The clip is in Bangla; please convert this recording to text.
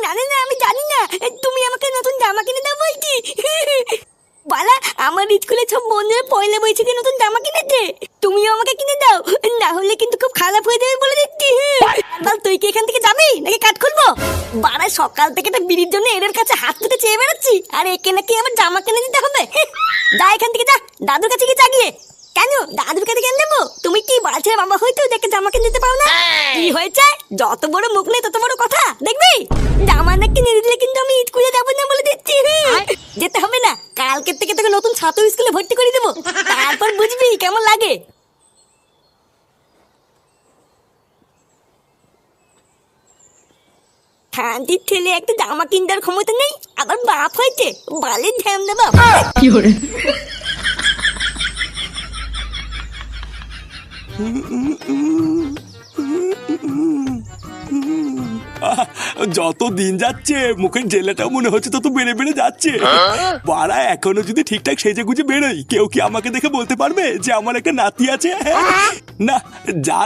না না না, আমি জানি না। তুমি আমাকে নতুন জামা কিনে দাও বলছি। বালা, আমার স্কুলে সব বন্ধুরা পয়লা বৈশাখে নতুন জামা কিনেছে, তুমিও আমাকে কিনে দাও, না হলে কিন্তু খুব খারাপ হয়ে যাবে বলে দিচ্ছি। বল, তুই কি এখান থেকে যাবি নাকি কাট খুলবো? বাড়া, সকাল থেকে তো বিড়ির জন্য এদের কাছে হাত পেতে চেয়ে বেড়াচ্ছি, আর একে নাকি আমার জামা কিনে দিতে হবে। যা এখান থেকে, যা দাদুর কাছে গিয়ে চাগিয়ে। কেন দাদুর কাছে কেন দেবো? তুমি কি বাচ্চার বাবা হয়তো দেখে জামা কিনে দিতে পারো না? কি হয়েছে? যত বড় মুখ নেই তত বড় কথা, দেখবি? জামা না কিনে দিলে কিন্তু আমি স্কুলে যাবো না বলে দিচ্ছি। যেতে হবে না, কালকের থেকে তোকে নতুন ছাত্র স্কুলে ভর্তি করে দেবো, তারপর বুঝবি কেমন লাগে। শান্তির ছেলে একটা জামা কিনবার ক্ষমতা নেই, আবার বাপ হয়েছে বালের ঝ্যাম দেবা। যত দিন যাচ্ছে মুখের জেলাটাও মনে হচ্ছে তত বেড়ে বেড়ে যাচ্ছে। বাড়া, এখনো যদি ঠিকঠাক সেজে গুজে বেরোই, কেউ কি আমাকে দেখে বলতে পারবে যে আমার একটা নাতি আছে? না, যা